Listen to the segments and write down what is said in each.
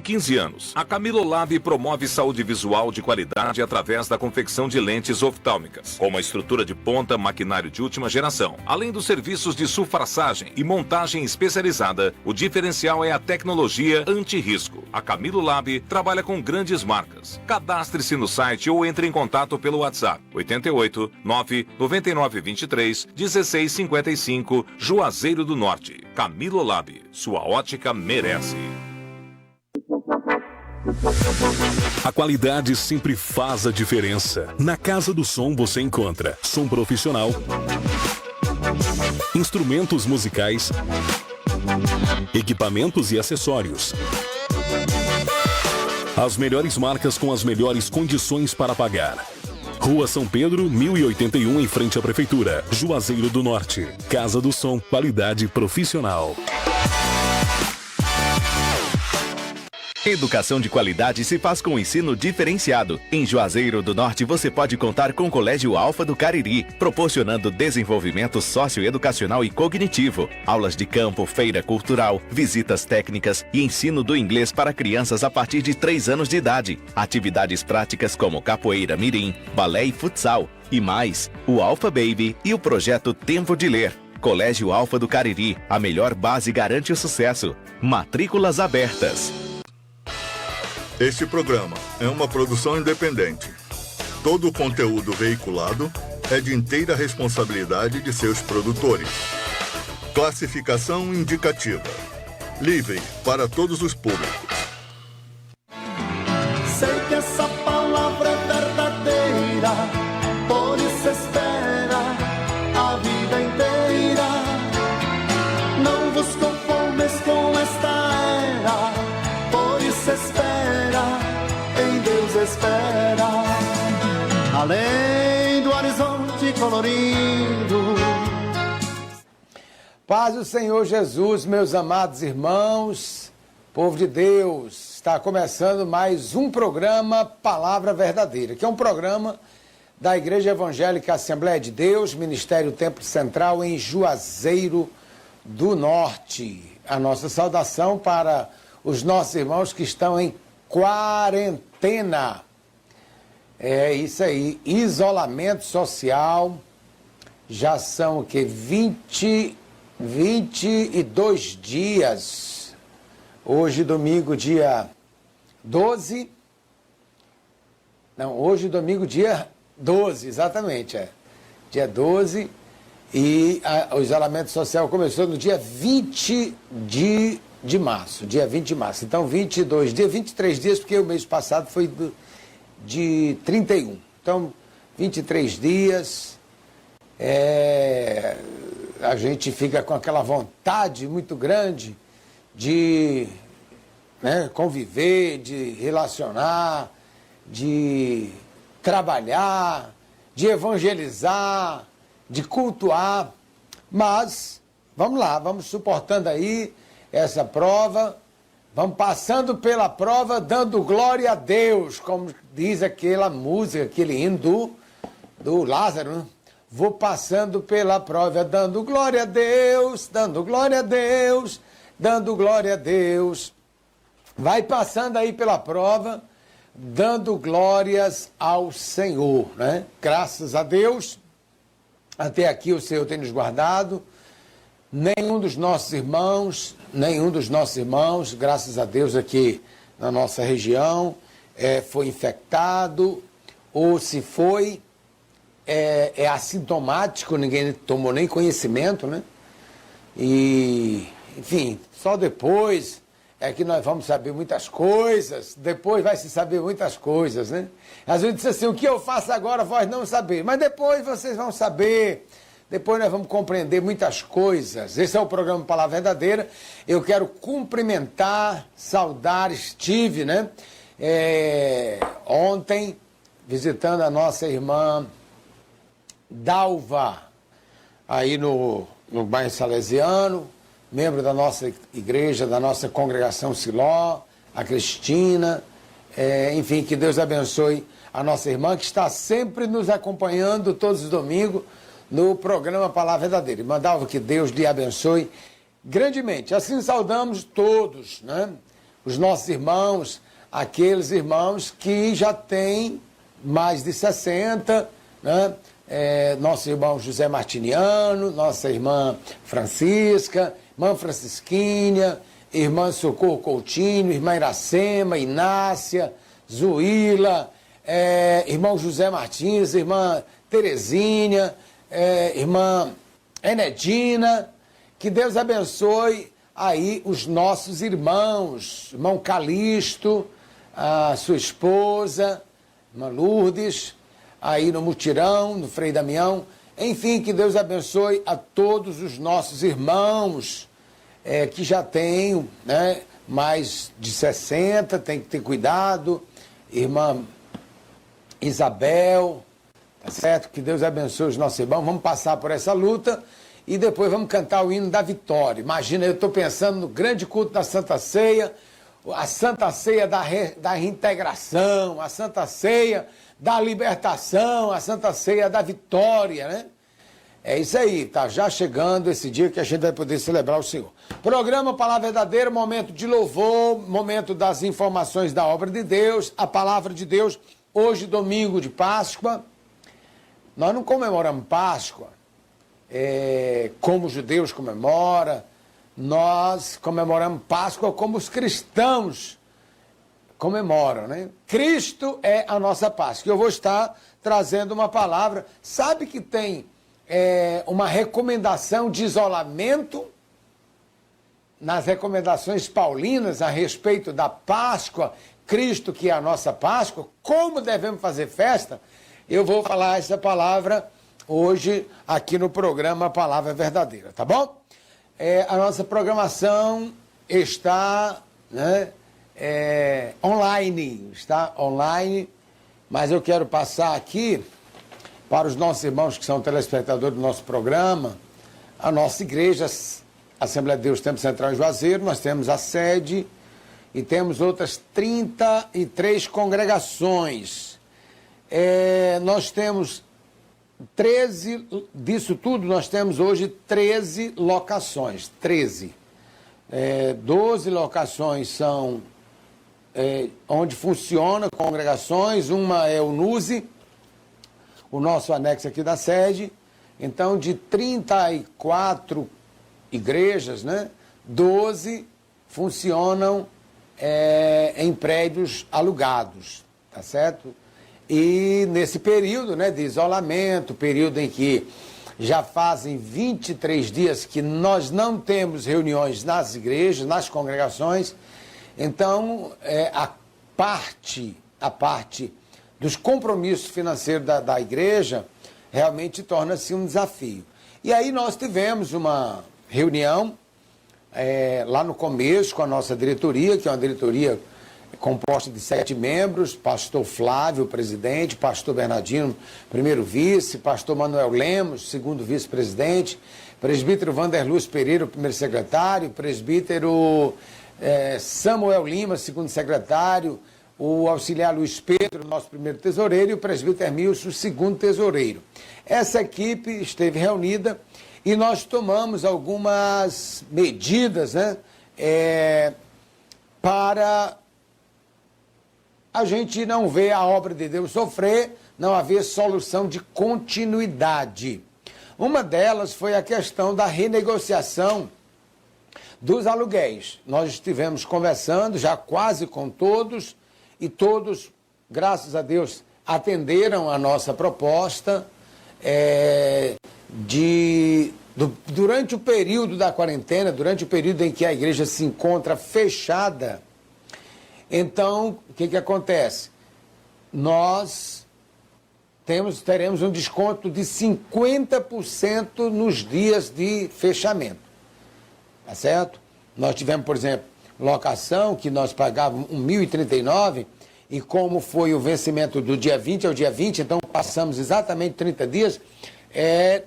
15 anos, a Camilo Lab promove saúde visual de qualidade através da confecção de lentes oftálmicas, com uma estrutura de ponta, maquinário de última geração. Além dos serviços de sulfraçagem e montagem especializada, o diferencial é a tecnologia anti-risco. A Camilo Lab trabalha com grandes marcas. Cadastre-se no site ou entre em contato pelo WhatsApp 88 99923 1655, Juazeiro do Norte. Camilo Lab, sua ótica merece. A qualidade sempre faz a diferença. Na Casa do Som você encontra som profissional, instrumentos musicais, equipamentos e acessórios. As melhores marcas com as melhores condições para pagar. Rua São Pedro, 1081, em frente à Prefeitura, Juazeiro do Norte. Casa do Som, qualidade profissional. Educação de qualidade se faz com ensino diferenciado. Em Juazeiro do Norte você pode contar com o Colégio Alfa do Cariri, proporcionando desenvolvimento socioeducacional e cognitivo, aulas de campo, feira cultural, visitas técnicas e ensino do inglês para crianças a partir de 3 anos de idade. Atividades práticas como capoeira mirim, balé e futsal. E mais, o Alfa Baby e o projeto Tempo de Ler. Colégio Alfa do Cariri, a melhor base garante o sucesso. Matrículas abertas. Este programa é uma produção independente. Todo o conteúdo veiculado é de inteira responsabilidade de seus produtores. Classificação indicativa. Livre para todos os públicos. Sei que essa palavra é verdadeira, por isso espera a vida inteira. Não vos conformes com esta era, por isso espera. Em Deus espera, além do horizonte colorido. Paz do Senhor Jesus, meus amados irmãos, povo de Deus, está começando mais um programa Palavra Verdadeira, que é um programa da Igreja Evangélica Assembleia de Deus, Ministério Templo Central em Juazeiro do Norte. A nossa saudação para os nossos irmãos que estão em quarentena. É isso aí, isolamento social. Já são o quê? 22 dias. Hoje, domingo, dia 12. Não, hoje, domingo, dia 12, exatamente. Dia 12. E o isolamento social começou no dia 20 de março, dia 20 de março. Então, 22 dias, 23 dias, porque o mês passado foi de 31. Então, 23 dias, a gente fica com aquela vontade muito grande de conviver, de relacionar, de trabalhar, de evangelizar, de cultuar. Mas, vamos lá, vamos suportando aí essa prova, vamos passando pela prova, dando glória a Deus, como diz aquela música, aquele hino do Lázaro, né? Vou passando pela prova, dando glória a Deus, dando glória a Deus, dando glória a Deus. Vai passando aí pela prova, dando glórias ao Senhor, né? Graças a Deus, até aqui o Senhor tem nos guardado. Nenhum dos nossos irmãos, graças a Deus, aqui na nossa região, foi infectado, ou se foi, é assintomático, ninguém tomou nem conhecimento, né? E, enfim, só depois é que nós vamos saber muitas coisas, depois vai se saber muitas coisas, né? Às vezes diz assim, o que eu faço agora, vós não saber, mas depois vocês vão saber. Depois nós vamos compreender muitas coisas. Esse é o programa Palavra Verdadeira. Eu quero cumprimentar, saudar, estive, né? Ontem, visitando a nossa irmã Dalva, aí no bairro Salesiano, membro da nossa igreja, da nossa congregação Siló, a Cristina, enfim, que Deus abençoe a nossa irmã, que está sempre nos acompanhando todos os domingos, no programa Palavra Verdadeira. Mandava que Deus lhe abençoe grandemente. Assim saudamos todos, né? os nossos irmãos, aqueles irmãos que já têm mais de 60, né? Nosso irmão José Martiniano, nossa irmã Francisca, irmã Francisquinha, irmã Socorro Coutinho, irmã Iracema, Inácia, Zuíla, irmão José Martins, irmã Terezinha, irmã Enedina. Que Deus abençoe aí os nossos irmãos, irmão Calixto, a sua esposa, irmã Lourdes, aí no Mutirão, no Frei Damião. Enfim, que Deus abençoe a todos os nossos irmãos que já têm, né, mais de 60, tem que ter cuidado. Irmã Isabel, tá certo? Que Deus abençoe os nossos irmãos. Vamos passar por essa luta e depois vamos cantar o hino da vitória. Imagina, eu estou pensando no grande culto da Santa Ceia, a Santa Ceia da reintegração, a Santa Ceia da libertação, a Santa Ceia da vitória, né? É isso aí, tá já chegando esse dia que a gente vai poder celebrar o Senhor. Programa Palavra Verdadeira, momento de louvor, momento das informações da obra de Deus, a palavra de Deus. Hoje, domingo de Páscoa, nós não comemoramos Páscoa como os judeus comemoram, nós comemoramos Páscoa como os cristãos comemoram, né? Cristo é a nossa Páscoa. Eu vou estar trazendo uma palavra, sabe que tem uma recomendação de isolamento nas recomendações paulinas a respeito da Páscoa, Cristo que é a nossa Páscoa, como devemos fazer festa? Eu vou falar essa palavra hoje aqui no programa Palavra Verdadeira, tá bom? A nossa programação está, né, online, está online, mas eu quero passar aqui para os nossos irmãos que são telespectadores do nosso programa, a nossa igreja, Assembleia de Deus Templo Central em Juazeiro, nós temos a sede e temos outras 33 congregações. Nós temos 13, disso tudo nós temos hoje 13 locações, 13. 12 locações são onde funciona congregações, uma é o NUSE, o nosso anexo aqui da sede. Então, de 34 igrejas, né, 12 funcionam em prédios alugados, tá certo? E nesse período, né, de isolamento, período em que já fazem 23 dias que nós não temos reuniões nas igrejas, nas congregações, então a parte dos compromissos financeiros da igreja realmente torna-se um desafio. E aí nós tivemos uma reunião lá no começo com a nossa diretoria, que é uma diretoria composta de 7 membros, pastor Flávio, presidente, pastor Bernardino, primeiro vice, pastor Manuel Lemos, segundo vice-presidente, presbítero Vanderluz Pereira, o primeiro secretário, presbítero Samuel Lima, segundo secretário, o auxiliar Luiz Pedro, nosso primeiro tesoureiro, e o presbítero Hermilson, segundo tesoureiro. Essa equipe esteve reunida e nós tomamos algumas medidas, né, para a gente não ver a obra de Deus sofrer, não haver solução de continuidade. Uma delas foi a questão da renegociação dos aluguéis. Nós estivemos conversando já quase com todos, e todos, graças a Deus, atenderam a nossa proposta durante o período da quarentena, durante o período em que a igreja se encontra fechada. Então, o que acontece? Nós teremos um desconto de 50% nos dias de fechamento, tá certo? Nós tivemos, por exemplo, locação que nós pagávamos R$ 1.039 e como foi o vencimento do dia 20 ao dia 20, então passamos exatamente 30 dias,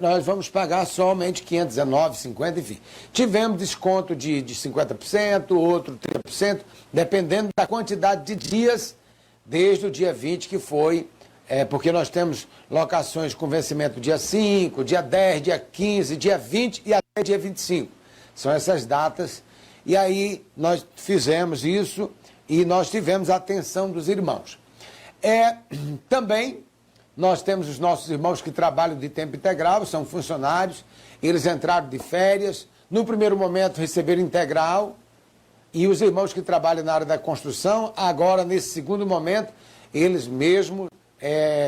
nós vamos pagar somente R$ 519,50, enfim. Tivemos desconto de 50%, outro 30%, dependendo da quantidade de dias desde o dia 20, que foi, porque nós temos locações com vencimento dia 5, dia 10, dia 15, dia 20 e até dia 25. São essas datas. E aí nós fizemos isso e nós tivemos a atenção dos irmãos. Também nós temos os nossos irmãos que trabalham de tempo integral, são funcionários, eles entraram de férias, no primeiro momento receberam integral, e os irmãos que trabalham na área da construção, agora nesse segundo momento, eles mesmos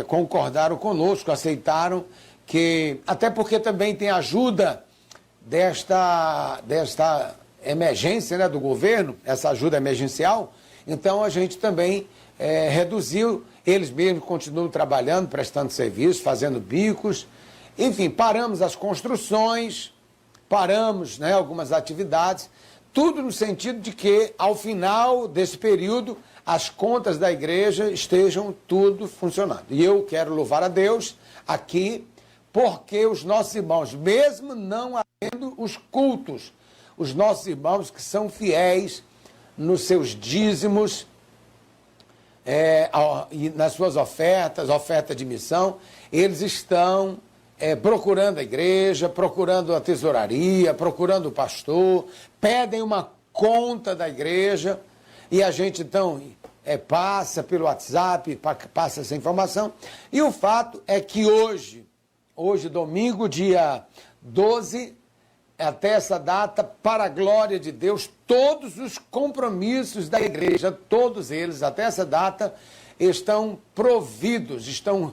concordaram conosco, aceitaram que, até porque também tem ajuda desta emergência, né, do governo, essa ajuda emergencial, então a gente também reduziu, eles mesmos continuam trabalhando, prestando serviço, fazendo bicos, enfim, paramos as construções, paramos, né, algumas atividades, tudo no sentido de que, ao final desse período, as contas da igreja estejam tudo funcionando. E eu quero louvar a Deus aqui, porque os nossos irmãos, mesmo não havendo os cultos, os nossos irmãos que são fiéis nos seus dízimos, e nas suas ofertas, oferta de missão, eles estão procurando a igreja, procurando a tesouraria, procurando o pastor, pedem uma conta da igreja, e a gente então passa pelo WhatsApp, passa essa informação. E o fato é que hoje, domingo, dia 12, até essa data, para a glória de Deus, todos os compromissos da igreja, todos eles, até essa data, estão providos, estão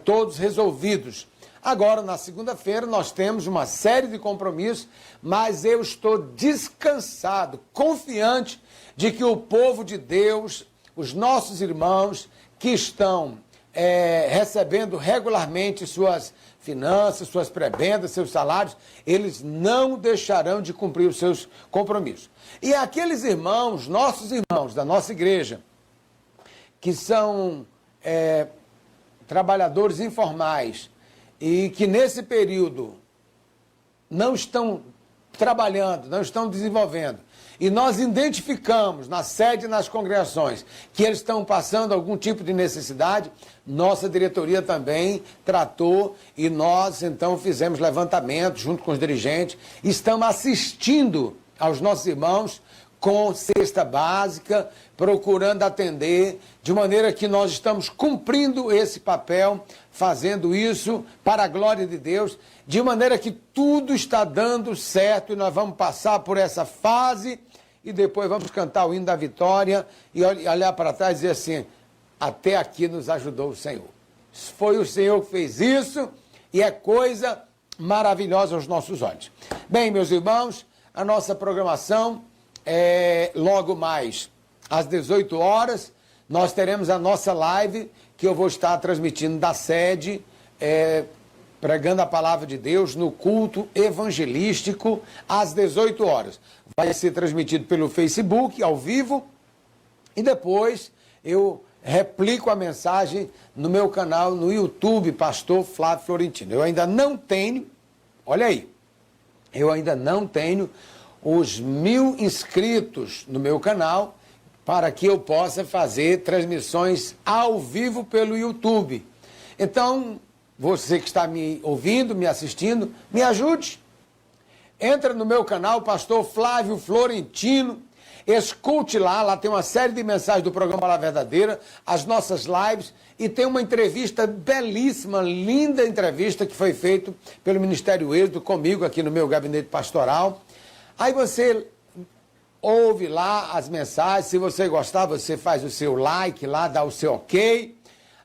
todos resolvidos. Agora, na segunda-feira, nós temos uma série de compromissos, mas eu estou descansado, confiante de que o povo de Deus, os nossos irmãos que estão recebendo regularmente suas finanças, suas prebendas, seus salários, eles não deixarão de cumprir os seus compromissos. E aqueles irmãos, nossos irmãos da nossa igreja, que são trabalhadores informais e que nesse período não estão trabalhando, não estão desenvolvendo, e nós identificamos na sede e nas congregações que eles estão passando algum tipo de necessidade, nossa diretoria também tratou e nós então fizemos levantamento junto com os dirigentes, estamos assistindo aos nossos irmãos com cesta básica, procurando atender, de maneira que nós estamos cumprindo esse papel, fazendo isso para a glória de Deus, de maneira que tudo está dando certo e nós vamos passar por essa fase e depois vamos cantar o hino da vitória e olhar para trás e dizer assim, até aqui nos ajudou o Senhor. Foi o Senhor que fez isso e é coisa maravilhosa aos nossos olhos. Bem, meus irmãos, a nossa programação logo mais às 18 horas, nós teremos a nossa live que eu vou estar transmitindo da sede, pregando a palavra de Deus no culto evangelístico às 18 horas. Vai ser transmitido pelo Facebook, ao vivo, e depois eu replico a mensagem no meu canal no YouTube, Pastor Flávio Florentino. Eu ainda não tenho, olha aí, eu ainda não tenho os 1000 inscritos no meu canal para que eu possa fazer transmissões ao vivo pelo YouTube. Então, você que está me ouvindo, me assistindo, me ajude. Entra no meu canal, Pastor Flávio Florentino, escute lá tem uma série de mensagens do programa Palavra Verdadeira, as nossas lives, e tem uma entrevista belíssima, linda entrevista que foi feita pelo Ministério Êxodo comigo aqui no meu gabinete pastoral. Aí você ouve lá as mensagens, se você gostar, você faz o seu like lá, dá o seu ok.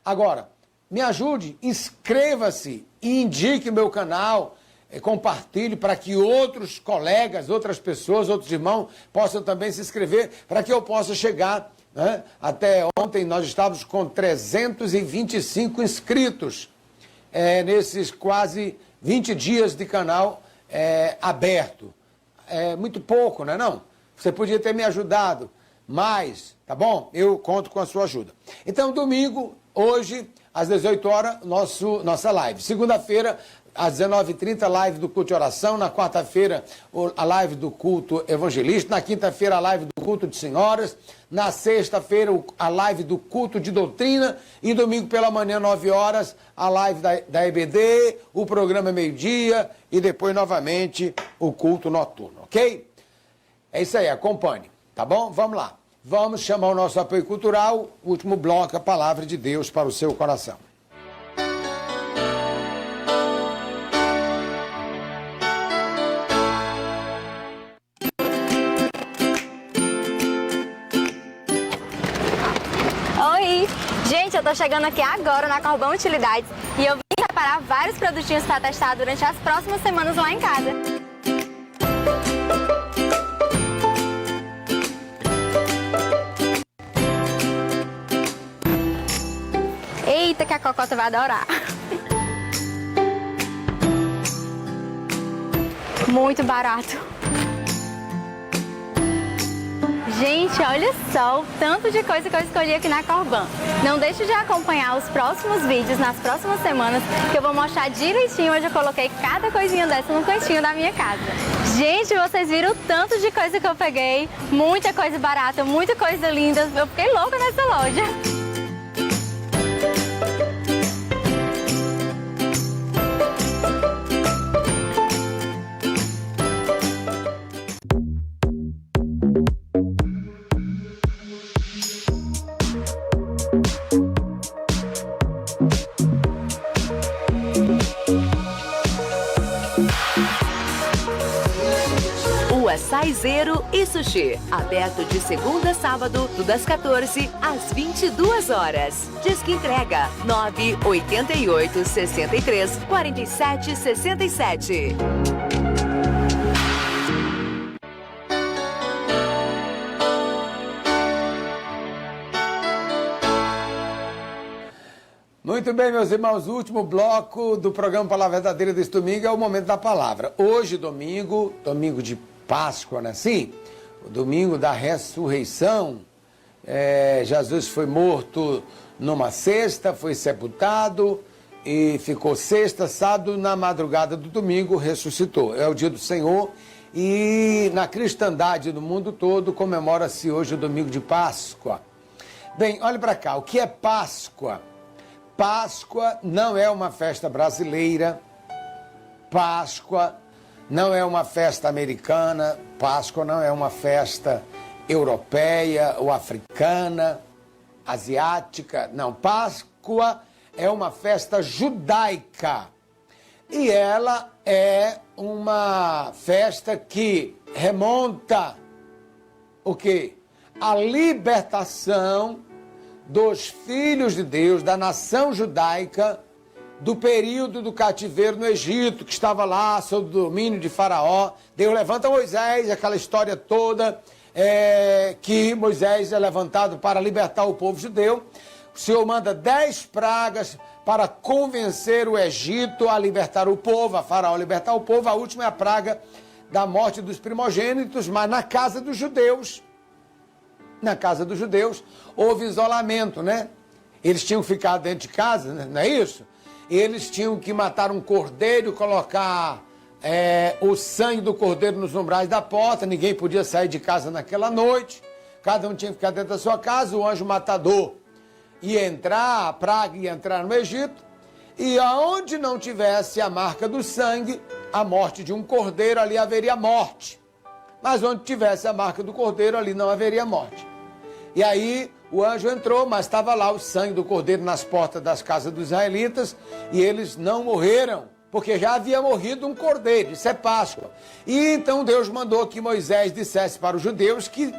Agora, me ajude, inscreva-se e indique o meu canal, compartilhe para que outros colegas, outras pessoas, outros irmãos possam também se inscrever, para que eu possa chegar, né? Até ontem nós estávamos com 325 inscritos nesses quase 20 dias de canal aberto. É muito pouco, não é não? Você podia ter me ajudado mais, tá bom? Eu conto com a sua ajuda. Então, domingo, hoje, às 18 horas, nossa live. Segunda-feira, às 19h30, live do culto de oração. Na quarta-feira, a live do culto evangelista. Na quinta-feira, a live do culto de senhoras. Na sexta-feira, a live do culto de doutrina. E domingo pela manhã, 9 horas, a live da EBD, o programa meio-dia e depois, novamente, o culto noturno, ok? É isso aí, acompanhe, tá bom? Vamos lá. Vamos chamar o nosso apoio cultural, último bloco, a palavra de Deus para o seu coração. Oi! Gente, eu tô chegando aqui agora na Corbão Utilidades e eu vim preparar vários produtinhos para testar durante as próximas semanas lá em casa. Eita, que a Cocota vai adorar! Muito barato! Gente, olha só o tanto de coisa que eu escolhi aqui na Corbão. Não deixe de acompanhar os próximos vídeos nas próximas semanas, que eu vou mostrar direitinho onde eu coloquei cada coisinha dessa no cantinho da minha casa. Gente, vocês viram o tanto de coisa que eu peguei? Muita coisa barata, muita coisa linda. Eu fiquei louca nessa loja. Açaizeiro e Sushi, aberto de segunda a sábado, das 14 às 22 horas. Disque entrega 988 63 47 67. Muito bem, meus irmãos, o último bloco do programa Palavra Verdadeira desse domingo é o momento da palavra. Hoje, domingo de Páscoa, né? Sim, o domingo da ressurreição, Jesus foi morto numa sexta, foi sepultado e ficou sexta, sábado, na madrugada do domingo ressuscitou. É o dia do Senhor e na cristandade do mundo todo comemora-se hoje o domingo de Páscoa. Bem, olha para cá, o que é Páscoa? Páscoa não é uma festa brasileira, Páscoa não é uma festa americana, Páscoa não é uma festa europeia ou africana, asiática. Não, Páscoa é uma festa judaica. E ela é uma festa que remonta o quê? A libertação dos filhos de Deus, da nação judaica, do período do cativeiro no Egito, que estava lá sob o domínio de Faraó. Deus levanta Moisés, aquela história toda, que Moisés é levantado para libertar o povo judeu. O Senhor manda 10 pragas para convencer o Egito a libertar o povo, a Faraó libertar o povo. A última é a praga da morte dos primogênitos, mas na casa dos judeus, houve isolamento, né? Eles tinham que ficar dentro de casa, né? Não é isso? Eles tinham que matar um cordeiro, colocar o sangue do cordeiro nos umbrais da porta, ninguém podia sair de casa naquela noite, cada um tinha que ficar dentro da sua casa, o anjo matador ia entrar, a praga ia entrar no Egito, e aonde não tivesse a marca do sangue, a morte de um cordeiro, ali haveria morte. Mas onde tivesse a marca do cordeiro, ali não haveria morte. E aí o anjo entrou, mas estava lá o sangue do cordeiro nas portas das casas dos israelitas, e eles não morreram, porque já havia morrido um cordeiro, isso é Páscoa. E então Deus mandou que Moisés dissesse para os judeus que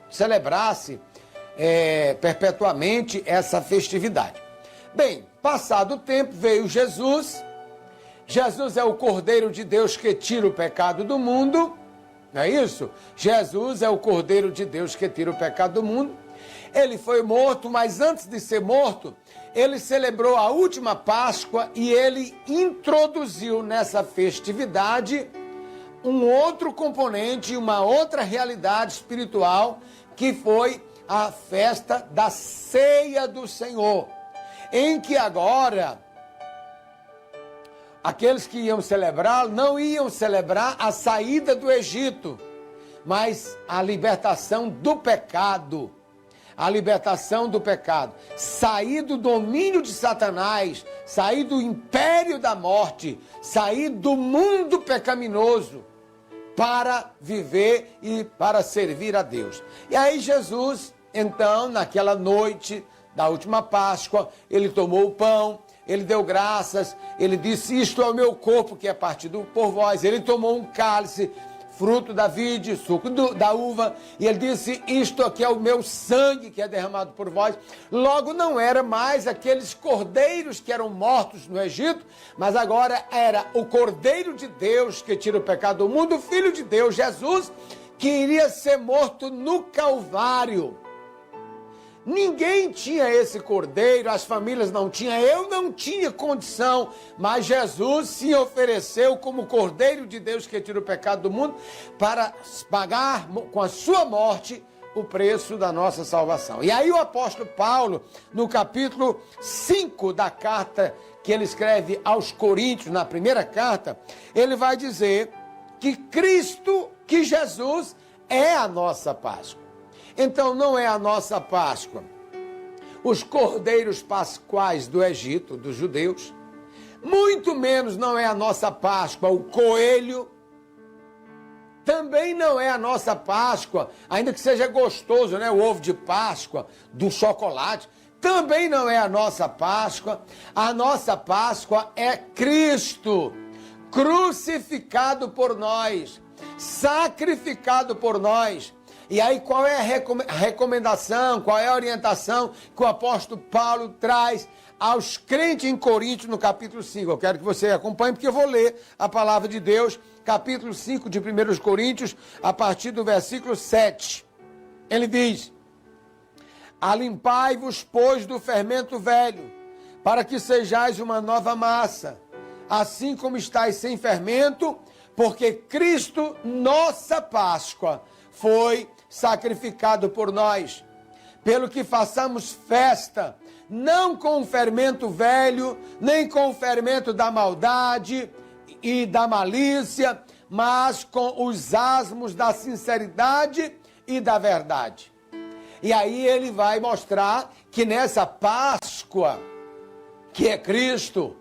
celebrasse perpetuamente essa festividade. Bem, passado o tempo, veio Jesus. Jesus é o Cordeiro de Deus que tira o pecado do mundo. Não é isso? Jesus é o Cordeiro de Deus que tira o pecado do mundo. Ele foi morto, mas antes de ser morto, ele celebrou a última Páscoa e ele introduziu nessa festividade um outro componente, uma outra realidade espiritual, que foi a festa da Ceia do Senhor, em que agora aqueles que iam celebrar não iam celebrar a saída do Egito, mas a libertação do pecado. A libertação do pecado. Sair do domínio de Satanás, sair do império da morte, sair do mundo pecaminoso, para viver e para servir a Deus. E aí Jesus, então, naquela noite da última Páscoa, ele tomou o pão, ele deu graças, ele disse, isto é o meu corpo que é partido por vós. Ele tomou um cálice, fruto da vide, suco da uva, e ele disse, isto aqui é o meu sangue que é derramado por vós. Logo não era mais aqueles cordeiros que eram mortos no Egito, mas agora era o Cordeiro de Deus que tira o pecado do mundo, o Filho de Deus, Jesus, que iria ser morto no Calvário. Ninguém tinha esse cordeiro, as famílias não tinham, eu não tinha condição, mas Jesus se ofereceu como Cordeiro de Deus que tira o pecado do mundo para pagar com a sua morte o preço da nossa salvação. E aí o apóstolo Paulo, no capítulo 5 da carta que ele escreve aos Coríntios, na primeira carta, ele vai dizer que Cristo, que Jesus é a nossa Páscoa. Então não é a nossa Páscoa os cordeiros pascuais do Egito, dos judeus, muito menos não é a nossa Páscoa o coelho, também não é a nossa Páscoa, ainda que seja gostoso, né, o ovo de Páscoa, do chocolate, também não é a nossa Páscoa é Cristo, crucificado por nós, sacrificado por nós. E aí qual é a recomendação, qual é a orientação que o apóstolo Paulo traz aos crentes em Coríntios no capítulo 5? Eu quero que você acompanhe porque eu vou ler a palavra de Deus, capítulo 5 de 1 Coríntios, a partir do versículo 7. Ele diz, alimpai-vos, pois, do fermento velho, para que sejais uma nova massa, assim como estáis sem fermento, porque Cristo, nossa Páscoa, foi sacrificado por nós, pelo que façamos festa, não com o fermento velho, nem com o fermento da maldade e da malícia, mas com os asmos da sinceridade e da verdade. E aí ele vai mostrar que nessa Páscoa, que é Cristo,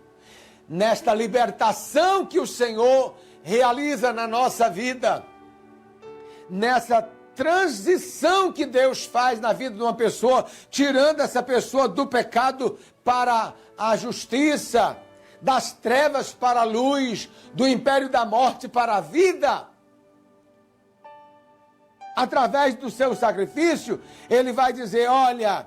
nesta libertação que o Senhor realiza na nossa vida, nessa transição que Deus faz na vida de uma pessoa, tirando essa pessoa do pecado para a justiça, das trevas para a luz, do império da morte para a vida. Através do seu sacrifício, ele vai dizer, olha,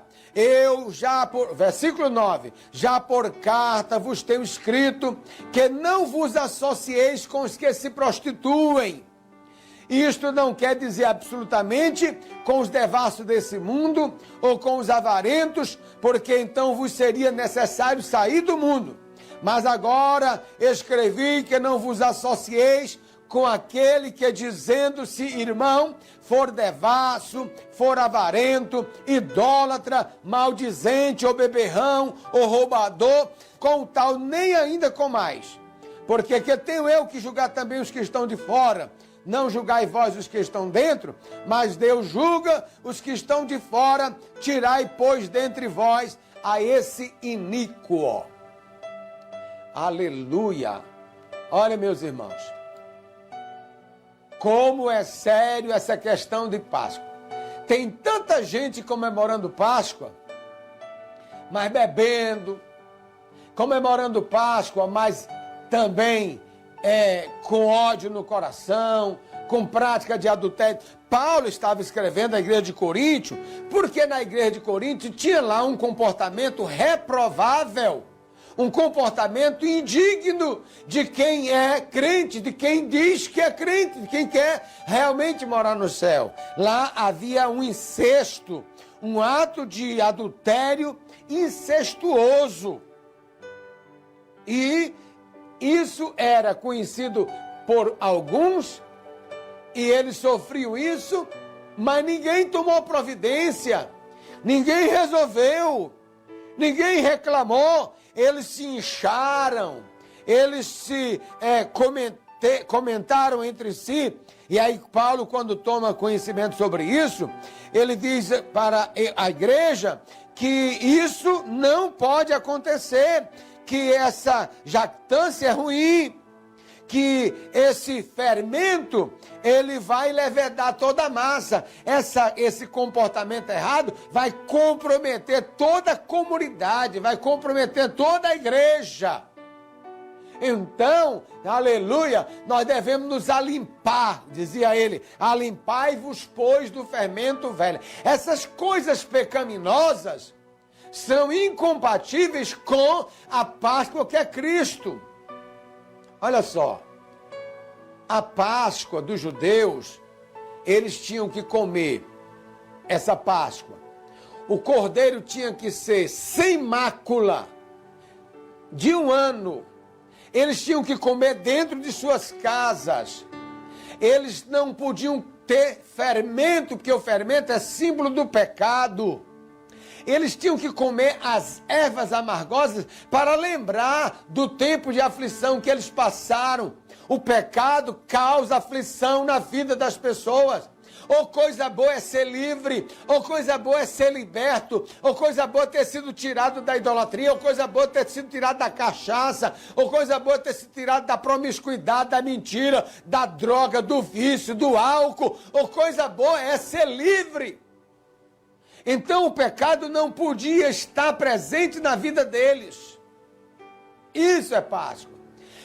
versículo 9, já por carta vos tenho escrito que não vos associeis com os que se prostituem. Isto não quer dizer absolutamente com os devassos desse mundo ou com os avarentos, porque então vos seria necessário sair do mundo. Mas agora escrevi que não vos associeis com aquele que, dizendo-se irmão, for devasso, for avarento, idólatra, maldizente, ou beberrão, ou roubador, com tal nem ainda com mais. Porque que tenho eu que julgar também os que estão de fora? Não julgai vós os que estão dentro, mas Deus julga os que estão de fora. Tirai, pois, dentre vós a esse iníquo. Aleluia! Olha, meus irmãos, como é sério essa questão de Páscoa. Tem tanta gente comemorando Páscoa, mas bebendo, comemorando Páscoa, mas também com ódio no coração, com prática de adultério. Paulo estava escrevendo à igreja de Coríntio, porque na igreja de Coríntio tinha lá um comportamento reprovável, um comportamento indigno de quem é crente, de quem diz que é crente, de quem quer realmente morar no céu. Lá havia um incesto, um ato de adultério incestuoso. E isso era conhecido por alguns, e eles sofriam isso, mas ninguém tomou providência, ninguém resolveu, ninguém reclamou. Eles se incharam, eles se comentaram entre si. E aí Paulo, quando toma conhecimento sobre isso, ele diz para a igreja que isso não pode acontecer, que essa jactância é ruim, que esse fermento, ele vai levedar toda a massa. Esse comportamento errado vai comprometer toda a comunidade, vai comprometer toda a igreja. Então, aleluia, nós devemos nos alimpar, dizia ele, alimpai-vos, pois, do fermento velho. Essas coisas pecaminosas são incompatíveis com a Páscoa que é Cristo. Olha só, a Páscoa dos judeus, eles tinham que comer essa Páscoa. O cordeiro tinha que ser sem mácula, de 1 ano. Eles tinham que comer dentro de suas casas. Eles não podiam ter fermento, porque o fermento é símbolo do pecado. Eles tinham que comer as ervas amargosas para lembrar do tempo de aflição que eles passaram. O pecado causa aflição na vida das pessoas. Ou coisa boa é ser livre, ou coisa boa é ser liberto, ou coisa boa é ter sido tirado da idolatria, ou coisa boa é ter sido tirado da cachaça, ou coisa boa é ter sido tirado da promiscuidade, da mentira, da droga, do vício, do álcool, ou coisa boa é ser livre. Então o pecado não podia estar presente na vida deles. Isso é Páscoa.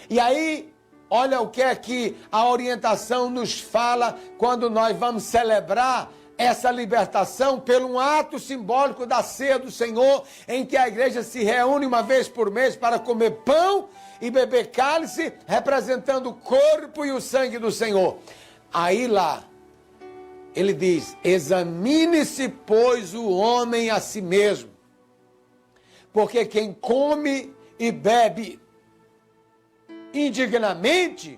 E aí, olha o que é que a orientação nos fala quando nós vamos celebrar essa libertação pelo um ato simbólico da ceia do Senhor, em que a igreja se reúne uma vez por mês para comer pão e beber cálice, representando o corpo e o sangue do Senhor. Aí lá, ele diz, examine-se, pois, o homem a si mesmo, porque quem come e bebe indignamente,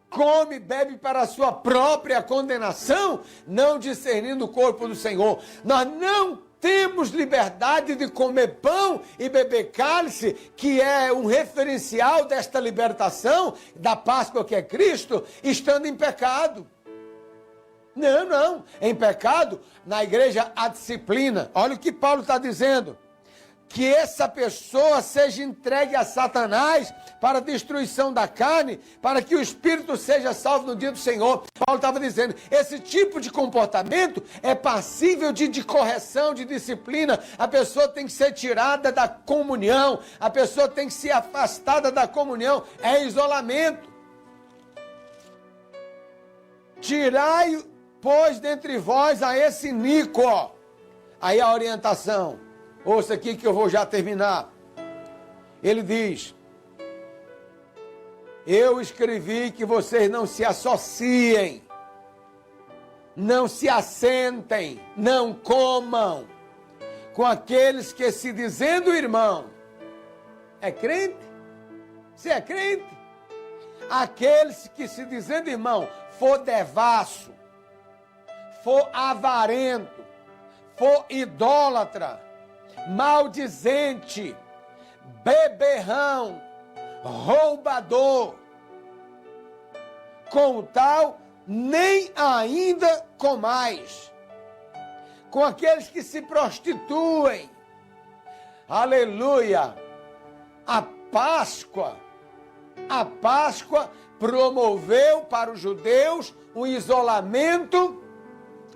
come e bebe para a sua própria condenação, não discernindo o corpo do Senhor. Nós não temos liberdade de comer pão e beber cálice, que é um referencial desta libertação, da Páscoa que é Cristo, estando em pecado. Não. Em pecado, na igreja, a disciplina. Olha o que Paulo está dizendo. Que essa pessoa seja entregue a Satanás para a destruição da carne, para que o espírito seja salvo no dia do Senhor. Paulo estava dizendo, esse tipo de comportamento é passível de correção, de disciplina. A pessoa tem que ser tirada da comunhão, a pessoa tem que ser afastada da comunhão. É isolamento. Tirai, pois, dentre vós a esse iníquo. Aí a orientação. Ouça aqui que eu vou já terminar. Ele diz, eu escrevi que vocês não se associem, não se assentem, não comam com aqueles que se dizendo irmão. É crente? Você é crente? Aqueles que se dizendo irmão for devasso, for avarento, for idólatra, maldizente, beberrão, roubador, com tal, nem ainda comais, com aqueles que se prostituem. Aleluia! A Páscoa promoveu para os judeus um isolamento,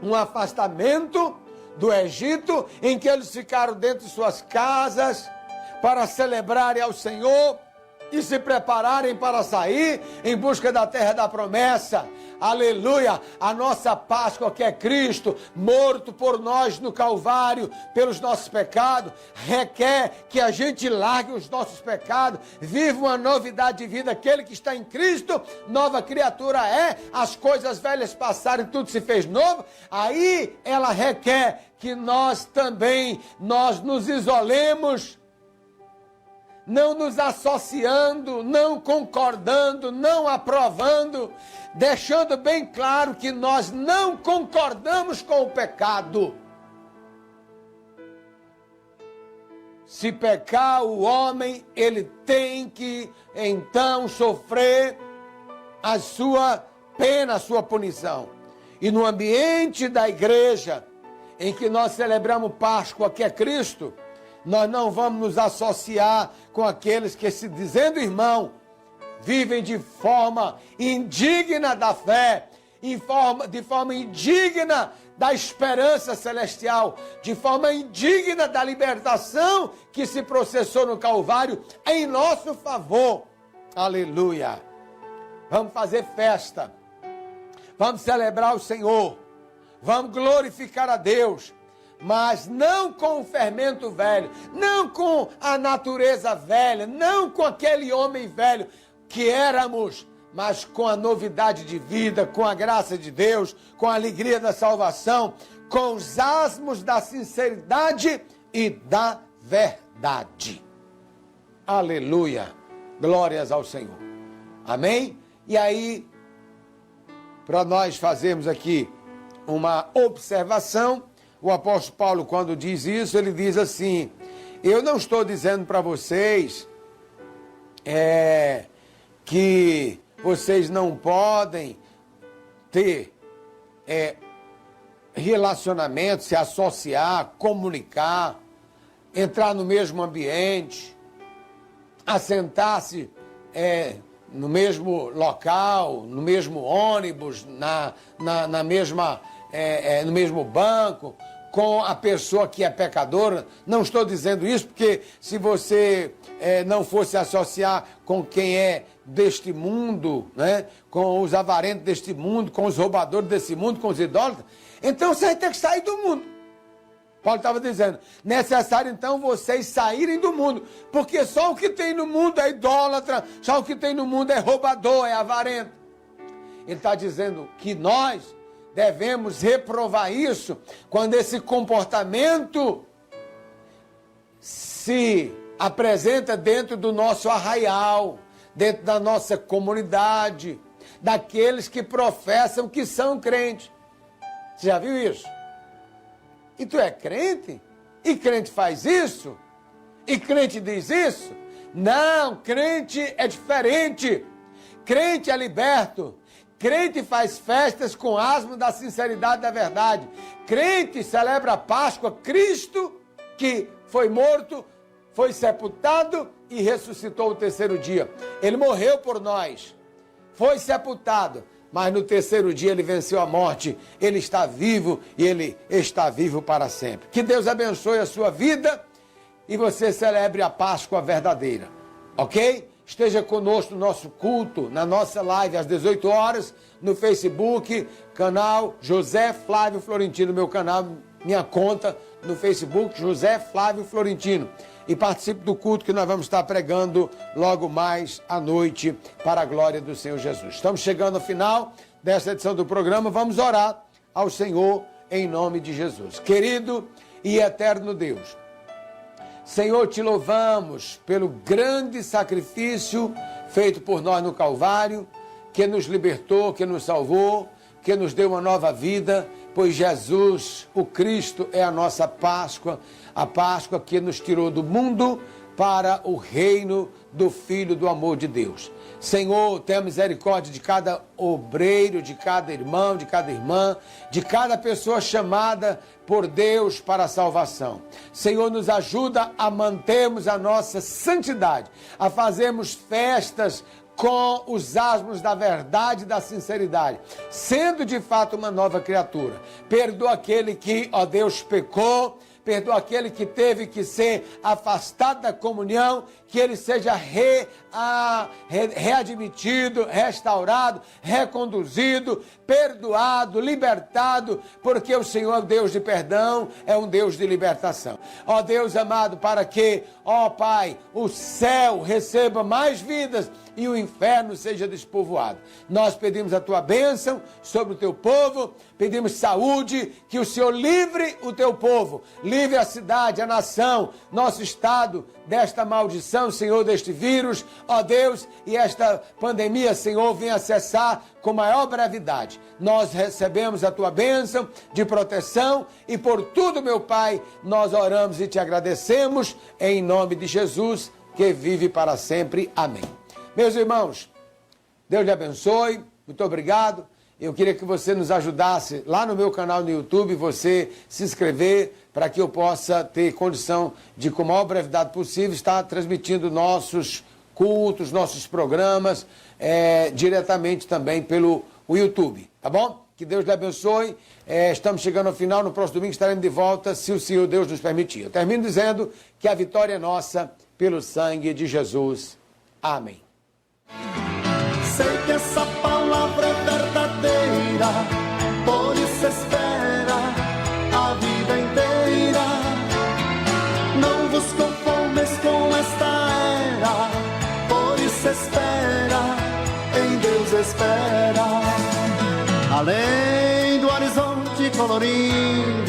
um afastamento do Egito, em que eles ficaram dentro de suas casas para celebrarem ao Senhor e se prepararem para sair em busca da terra da promessa. Aleluia! A nossa Páscoa, que é Cristo, morto por nós no Calvário, pelos nossos pecados, requer que a gente largue os nossos pecados, viva uma novidade de vida. Aquele que está em Cristo, nova criatura é, as coisas velhas passaram e tudo se fez novo. Aí ela requer que nós também, nós nos isolemos, não nos associando, não concordando, não aprovando, deixando bem claro que nós não concordamos com o pecado. Se pecar o homem, ele tem que então sofrer a sua pena, a sua punição. E no ambiente da igreja, em que nós celebramos Páscoa, que é Cristo, nós não vamos nos associar com aqueles que, se dizendo irmão, vivem de forma indigna da fé, de forma indigna da esperança celestial, de forma indigna da libertação que se processou no Calvário em nosso favor. Aleluia! Vamos fazer festa, vamos celebrar o Senhor, vamos glorificar a Deus, mas não com o fermento velho, não com a natureza velha, não com aquele homem velho que éramos, mas com a novidade de vida, com a graça de Deus, com a alegria da salvação, com os asmos da sinceridade e da verdade. Aleluia! Glórias ao Senhor. Amém? E aí, para nós fazermos aqui uma observação, o apóstolo Paulo, quando diz isso, ele diz assim: eu não estou dizendo para vocês que vocês não podem ter relacionamento, se associar, comunicar, entrar no mesmo ambiente, assentar-se no mesmo local, no mesmo ônibus, no mesmo banco, com a pessoa que é pecadora. Não estou dizendo isso porque se você não fosse associar com quem é deste mundo, né, com os avarentos deste mundo, com os roubadores desse mundo, com os idólatras, então você vai ter que sair do mundo. Paulo estava dizendo, necessário então vocês saírem do mundo, porque só o que tem no mundo é idólatra, só o que tem no mundo é roubador, é avarento. Ele está dizendo que nós devemos reprovar isso quando esse comportamento se apresenta dentro do nosso arraial, dentro da nossa comunidade, daqueles que professam que são crentes. Você já viu isso? E tu é crente? E crente faz isso? E crente diz isso? Não, crente é diferente. Crente é liberto. Crente faz festas com asmo da sinceridade da verdade. Crente celebra a Páscoa, Cristo que foi morto, foi sepultado e ressuscitou o terceiro dia. Ele morreu por nós, foi sepultado, mas no terceiro dia ele venceu a morte. Ele está vivo e ele está vivo para sempre. Que Deus abençoe a sua vida e você celebre a Páscoa verdadeira, ok? Esteja conosco no nosso culto, na nossa live às 18 horas, no Facebook, canal José Flávio Florentino, meu canal, minha conta no Facebook, José Flávio Florentino. E participe do culto que nós vamos estar pregando logo mais à noite para a glória do Senhor Jesus. Estamos chegando ao final desta edição do programa, vamos orar ao Senhor em nome de Jesus. Querido e eterno Deus, Senhor, te louvamos pelo grande sacrifício feito por nós no Calvário, que nos libertou, que nos salvou, que nos deu uma nova vida, pois Jesus, o Cristo, é a nossa Páscoa, a Páscoa que nos tirou do mundo para o reino do Filho do amor de Deus. Senhor, tenha misericórdia de cada obreiro, de cada irmão, de cada irmã, de cada pessoa chamada por Deus para a salvação. Senhor, nos ajuda a mantermos a nossa santidade, a fazermos festas com os asmos da verdade e da sinceridade, sendo de fato uma nova criatura. Perdoa aquele que, ó Deus, pecou, perdoa aquele que teve que ser afastado da comunhão, que ele seja readmitido, restaurado, reconduzido, perdoado, libertado, porque o Senhor é um Deus de perdão, é um Deus de libertação. Ó Deus amado, para que, ó Pai, o céu receba mais vidas e o inferno seja despovoado. Nós pedimos a tua bênção sobre o teu povo, pedimos saúde, que o Senhor livre o teu povo, livre a cidade, a nação, nosso estado desta maldição, Senhor, deste vírus, ó Deus, e esta pandemia, Senhor, venha cessar com maior brevidade. Nós recebemos a tua bênção de proteção e por tudo, meu Pai, nós oramos e te agradecemos em nome de Jesus, que vive para sempre. Amém. Meus irmãos, Deus lhe abençoe, muito obrigado. Eu queria que você nos ajudasse lá no meu canal no YouTube, você se inscrever para que eu possa ter condição de, com a maior brevidade possível, estar transmitindo nossos cultos, nossos programas, diretamente também pelo YouTube, tá bom? Que Deus lhe abençoe. Estamos chegando ao final. No próximo domingo estaremos de volta, se o Senhor Deus nos permitir. Eu termino dizendo que a vitória é nossa pelo sangue de Jesus. Amém. Sei que essa palavra é verdadeira, por isso espera a vida inteira. Não vos conformes com esta era, por isso espera, em Deus espera. Além do horizonte colorido,